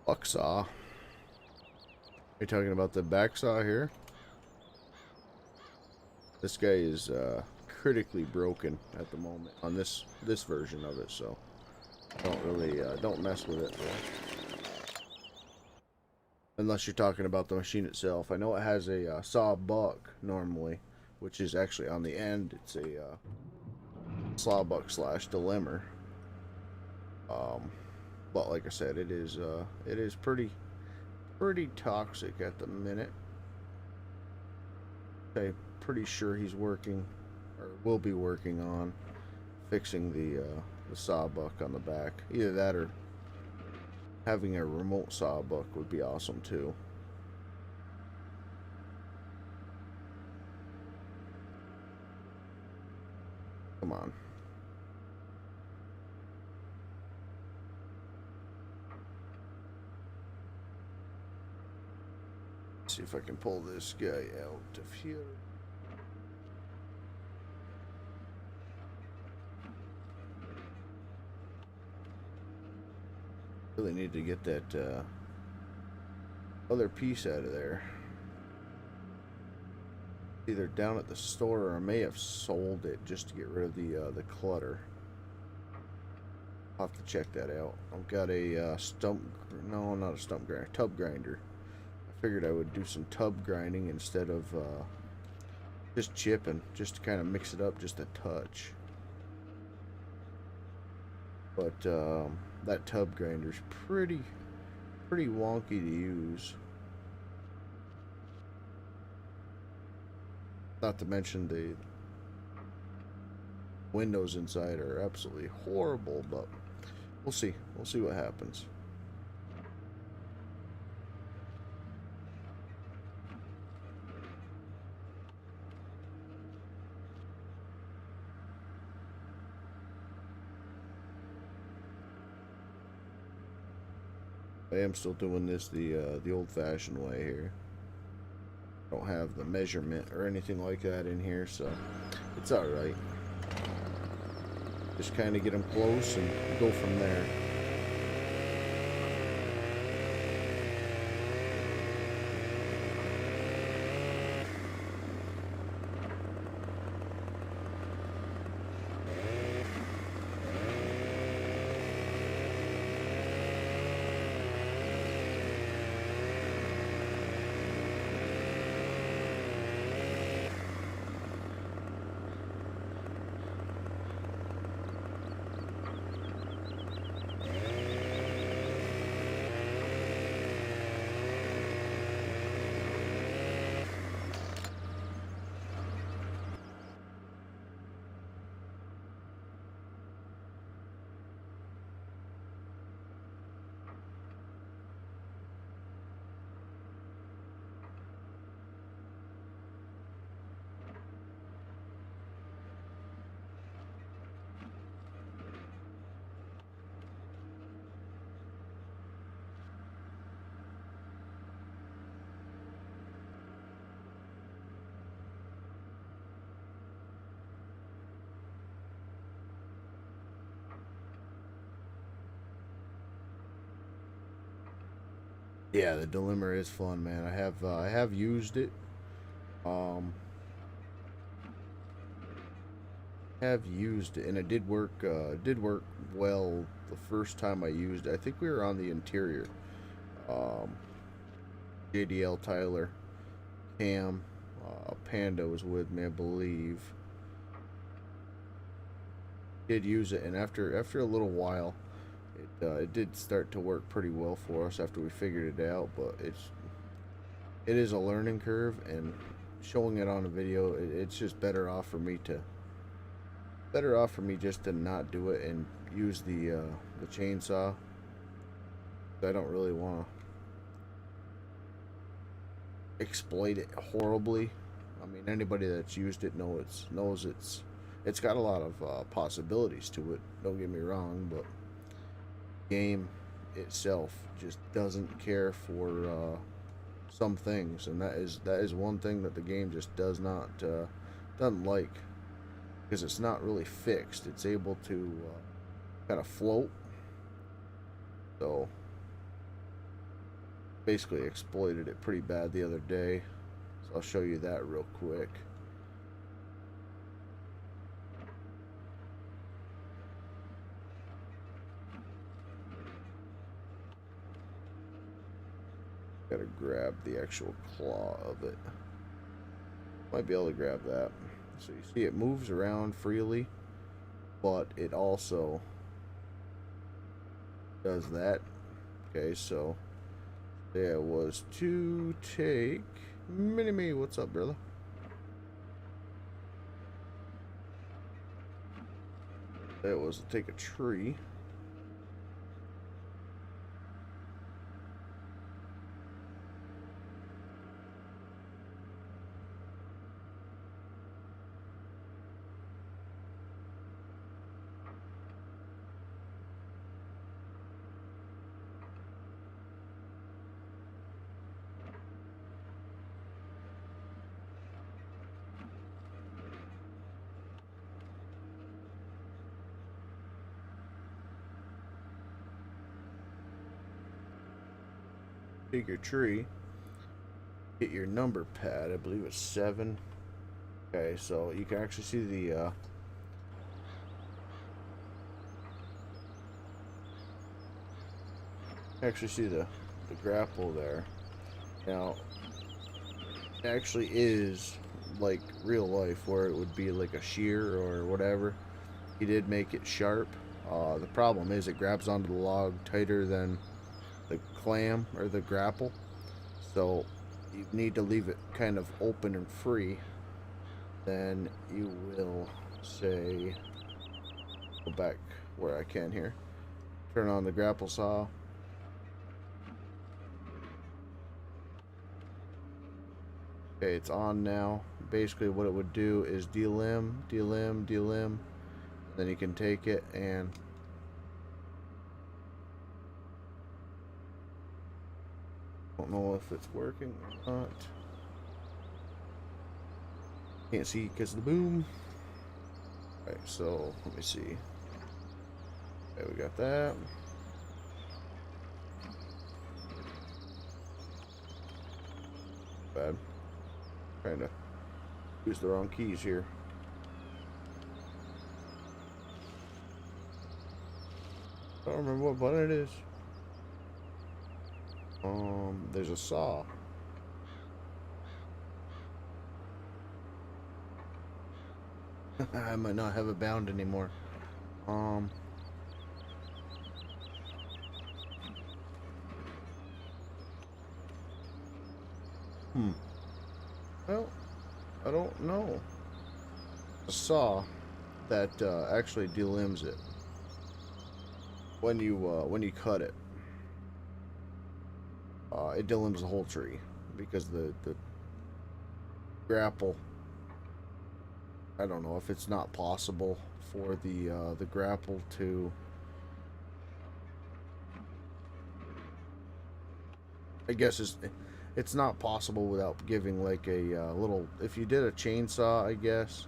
Buck saw. Are you talking about the back saw here? This guy is critically broken at the moment on this version of it, so don't really don't mess with it unless you're talking about the machine itself. I know it has a saw buck normally, which is actually on the end. It's a sawbuck slash delimber. But like I said, it is pretty toxic at the minute. I'm pretty sure he's working, or will be working on fixing the sawbuck on the back. Either that or having a remote sawbuck would be awesome too. Come on. See if I can pull this guy out of here. Really need to get that other piece out of there. Either down at the store, or I may have sold it just to get rid of the clutter. I'll have to check that out. I've got a no, not a stump grinder, tub grinder. I figured I would do some tub grinding instead of just chipping, just to kind of mix it up just a touch. But that tub grinder's pretty wonky to use. Not to mention the windows inside are absolutely horrible, but we'll see. We'll see what happens. I am still doing this the old-fashioned way here. Don't have the measurement or anything like that in here, so it's all right. Just kind of get them close and go from there. Yeah, the Delimber is fun, man. I have used it. Um, have used it, and it did work. Did work well the first time I used it. I think we were on the interior. Um, JDL, Tyler, Cam, Panda was with me, I believe. Did use it, and after a little while, it did start to work pretty well for us after we figured it out. But it is a learning curve, and showing it on a video, it's just better off for me just to not do it and use the chainsaw. I don't really want to exploit it horribly. I mean, anybody that's used it knows it's got a lot of possibilities to it. Don't get me wrong, but game itself just doesn't care for some things, and that is one thing that the game just doesn't like, because it's not really fixed. It's able to kind of float. So basically exploited it pretty bad the other day. So I'll show you that real quick. Gotta grab the actual claw of it. Might be able to grab that. So you see it moves around freely, but it also does that. Okay, so there was to take Mini-Me. What's up, brother? That was to take a tree. Take your tree, get your number pad. I believe it's 7. Okay, so you can actually see the grapple there. Now, it actually is like real life, where it would be like a shear or whatever. He did make it sharp. The problem is it grabs onto the log tighter than the clam or the grapple, so you need to leave it kind of open and free. Then you will say, go back where I can here, turn on the grapple saw. Okay, it's on now. Basically what it would do is delimb, delimb, delimb. Then you can take it and don't know if it's working or not. Can't see because of the boom. Alright, so let me see. Okay, we got that. Bad. Trying to use the wrong keys here. I don't remember what button it is. There's a saw. I might not have it bound anymore. Well, I don't know. A saw that actually delimbs it when you cut it. It delimbs the whole tree because the grapple. I don't know if it's not possible for the grapple to. I guess it's not possible without giving like a little. If you did a chainsaw, I guess,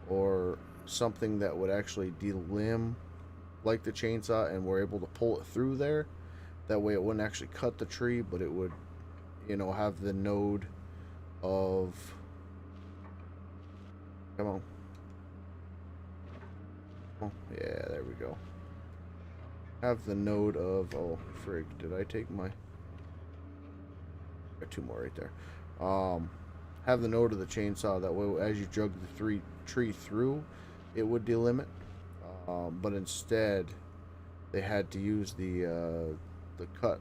or something that would actually delimb like the chainsaw, and we're able to pull it through there. That way, it wouldn't actually cut the tree, but it would, have the node of. Come on. Oh, yeah, there we go. Have the node of. Oh, frig! Did I take my? Got 2 more right there. Have the node of the chainsaw. That way, as you drug the tree through, it would delimit. But instead, they had to use the cut.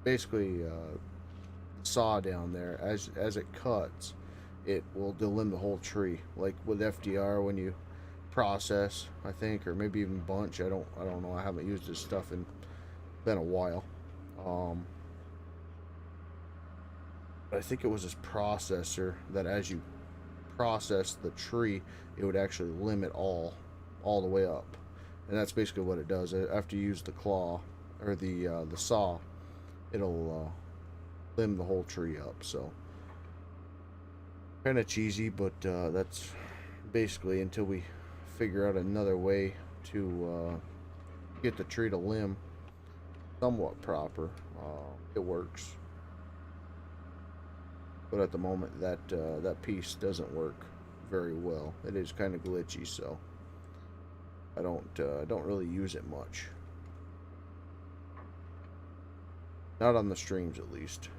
Basically, saw down there. As it cuts, it will delimb the whole tree. Like with FDR, when you process, I think, or maybe even bunch. I don't know. I haven't used this stuff in been a while. But I think it was this processor that as you process the tree, it would actually limit all the way up, and that's basically what it does. After you use the claw or the saw, it'll limb the whole tree up. So kind of cheesy, but that's basically until we figure out another way to get the tree to limb somewhat proper. It works, but at the moment that piece doesn't work very well. It is kind of glitchy, so I don't really use it much. Not on the streams, at least.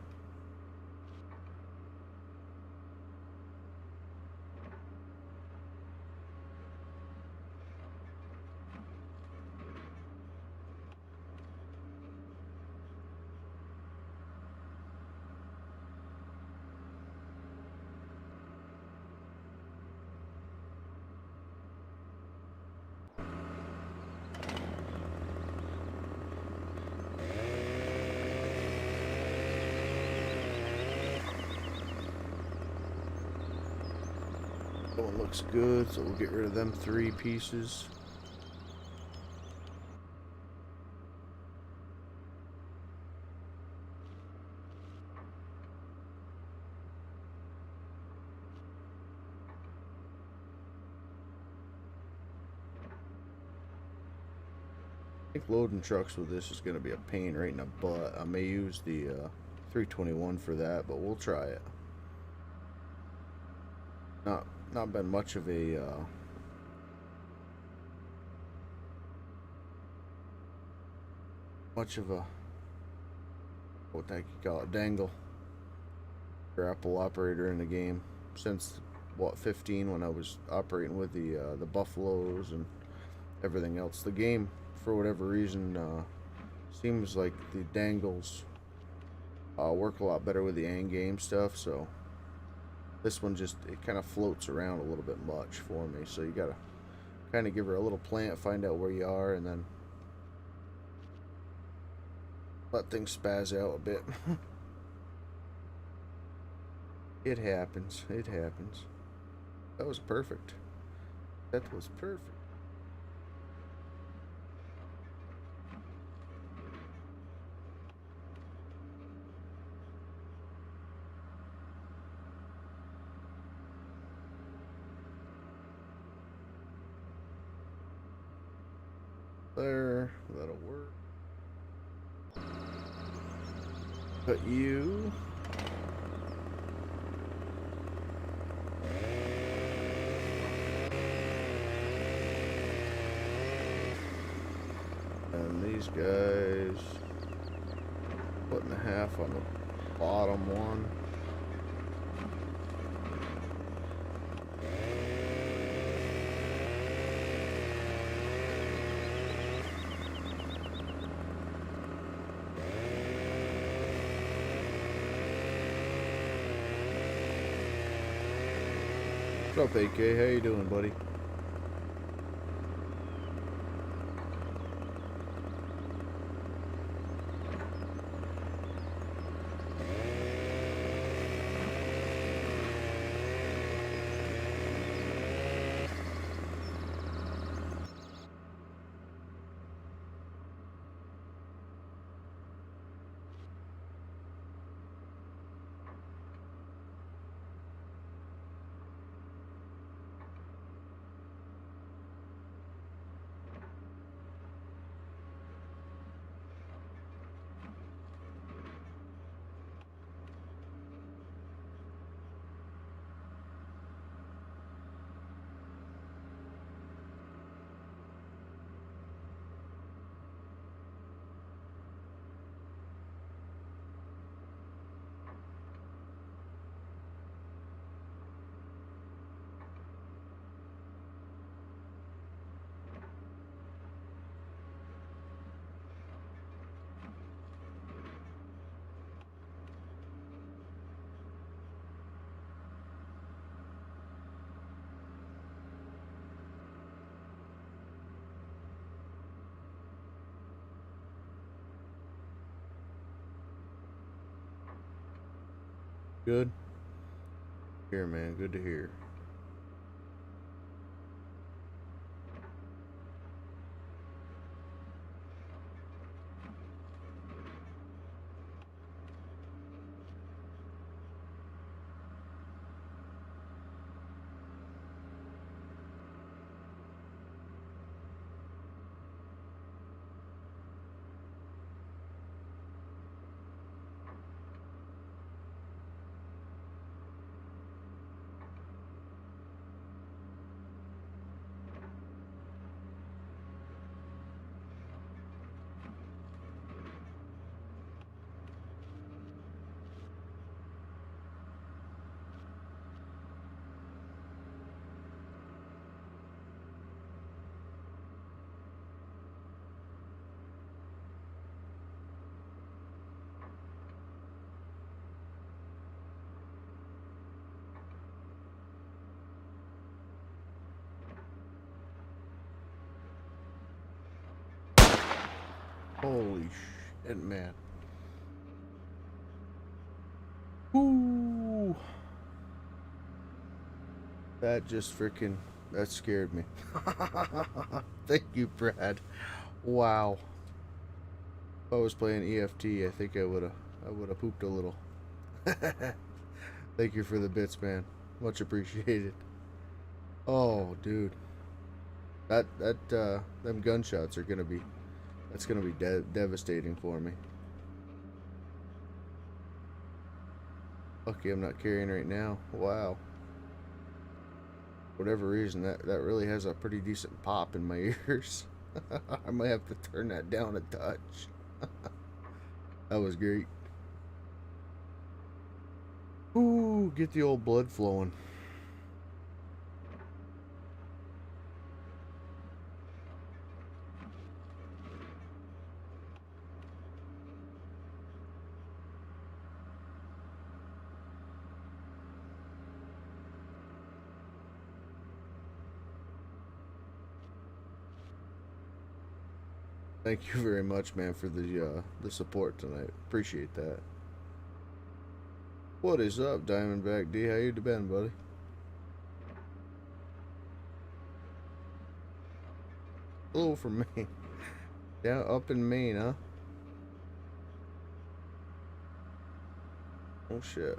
That one looks good, so we'll get rid of them 3 pieces. I think loading trucks with this is going to be a pain right in the butt. I may use the 321 for that, but we'll try it. Not been much of a what the heck you call it, dangle grapple operator in the game since what 15, when I was operating with the buffaloes and everything else. The game, for whatever reason, seems like the dangles work a lot better with the end game stuff, so this one just, it kind of floats around a little bit much for me, so you gotta kind of give her a little plant, find out where you are, and then let things spaz out a bit. It happens. It happens. That was perfect. That was perfect. There, that'll work. But you. And these guys. 1.5 on the bottom one. What's up, AK? How you doing, buddy? Good? Here, man. Good to hear. Holy shit, man. Ooh. That just freaking, that scared me. Thank you, Brad. Wow. If I was playing EFT, I think I would have pooped a little. Thank you for the bits, man. Much appreciated. Oh, dude. Them gunshots are gonna be, that's gonna be devastating for me. Lucky I'm not carrying right now. Wow. For whatever reason, that really has a pretty decent pop in my ears. I might have to turn that down a touch. That was great. Ooh, get the old blood flowing. Thank you very much, man, for the support tonight. Appreciate that. What is up, Diamondback D? How you been, buddy? Hello from Maine. Yeah, up in Maine, huh? Oh shit.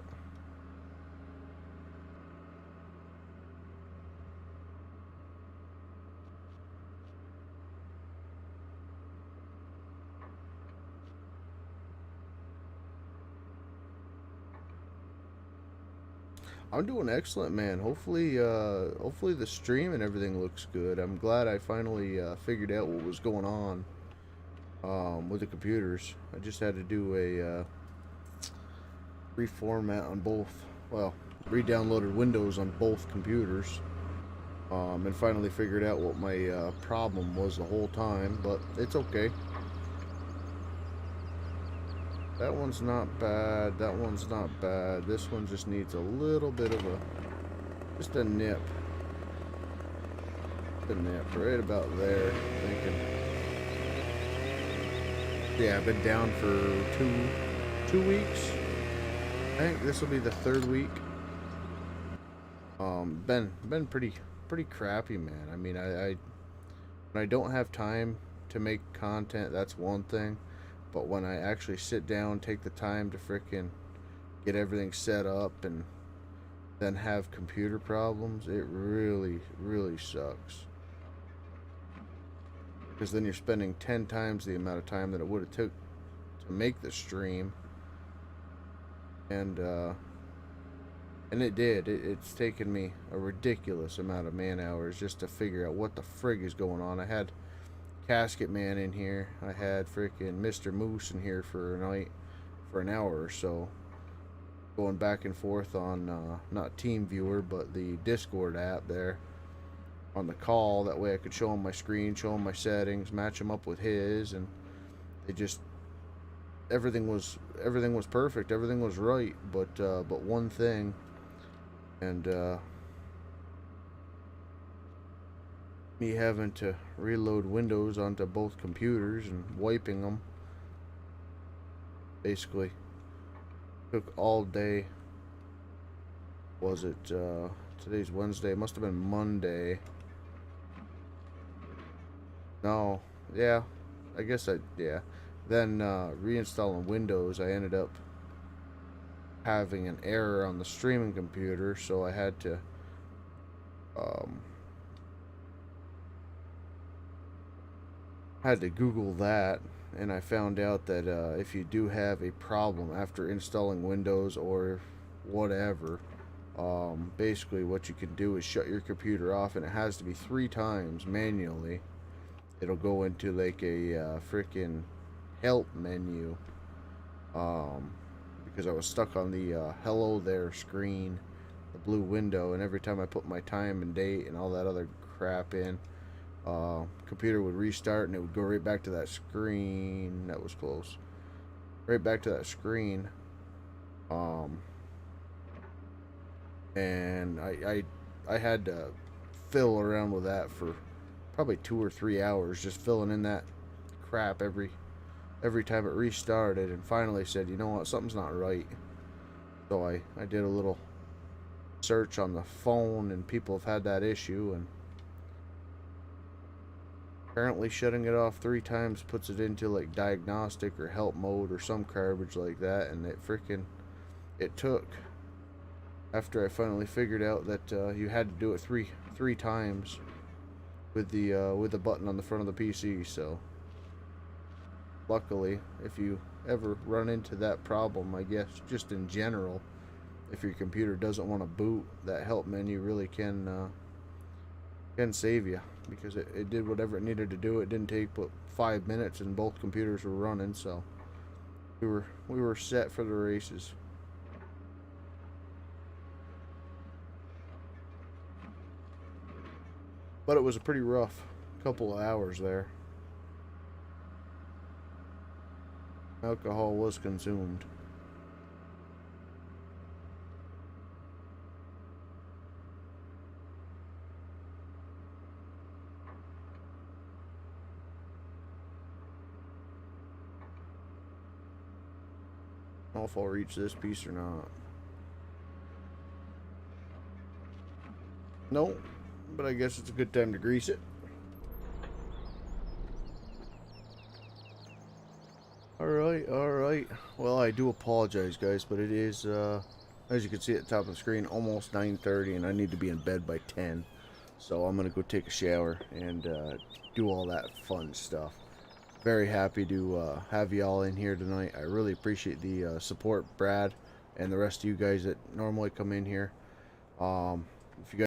I'm doing excellent, man. Hopefully the stream and everything looks good. I'm glad I finally figured out what was going on with the computers. I just had to do a reformat on both. Well, re-downloaded Windows on both computers, and finally figured out what my problem was the whole time. But it's okay. That one's not bad. That one's not bad. This one just needs a little bit of just a nip. The nip right about there. Thinking. Yeah, I've been down for two weeks. I think this will be the third week. Been pretty crappy, man. I mean, I when I don't have time to make content, that's one thing. But when I actually sit down, take the time to frickin' get everything set up and then have computer problems, it really, really sucks. Because then you're spending 10 times the amount of time that it would have took to make the stream. And it did. It's taken me a ridiculous amount of man hours just to figure out what the frig is going on. I had Casket Man in here. I had freaking Mr. Moose in here for a night, for an hour or so, going back and forth on not TeamViewer but the Discord app there on the call. That way I could show him my screen, show him my settings, match him up with his, and it just everything was perfect. Everything was right, but one thing, and me having to reload Windows onto both computers and wiping them basically took all day. Was it today's Wednesday? It must have been Monday. No, yeah, I guess yeah. Then reinstalling Windows, I ended up having an error on the streaming computer, so I had to Google that, and I found out that if you do have a problem after installing Windows or whatever, basically what you can do is shut your computer off, and it has to be 3 times manually. It'll go into like a freaking help menu, because I was stuck on the hello there screen, the blue window, and every time I put my time and date and all that other crap in, computer would restart and it would go right back to that screen. That was close. Right back to that screen. And I had to fiddle around with that for probably 2 or 3 hours, just filling in that crap every every time it restarted, and finally said, you know what, something's not right. So I did a little search on the phone, and people have had that issue, and apparently shutting it off 3 times puts it into like diagnostic or help mode or some garbage like that, and it took, after I finally figured out that you had to do it three times with the button on the front of the PC. So luckily, if you ever run into that problem, I guess just in general, if your computer doesn't want to boot, that help menu really can save you, because it did whatever it needed to do. It didn't take but 5 minutes, and both computers were running, so we were set for the races. But it was a pretty rough couple of hours there. Alcohol was consumed. I don't know if I'll reach this piece or not. Nope, but I guess it's a good time to grease it. Alright. Well, I do apologize, guys, but it is, as you can see at the top of the screen, almost 9:30, and I need to be in bed by 10. So I'm going to go take a shower and do all that fun stuff. Very happy to have y'all in here tonight. I really appreciate the support, Brad, and the rest of you guys that normally come in here. If you guys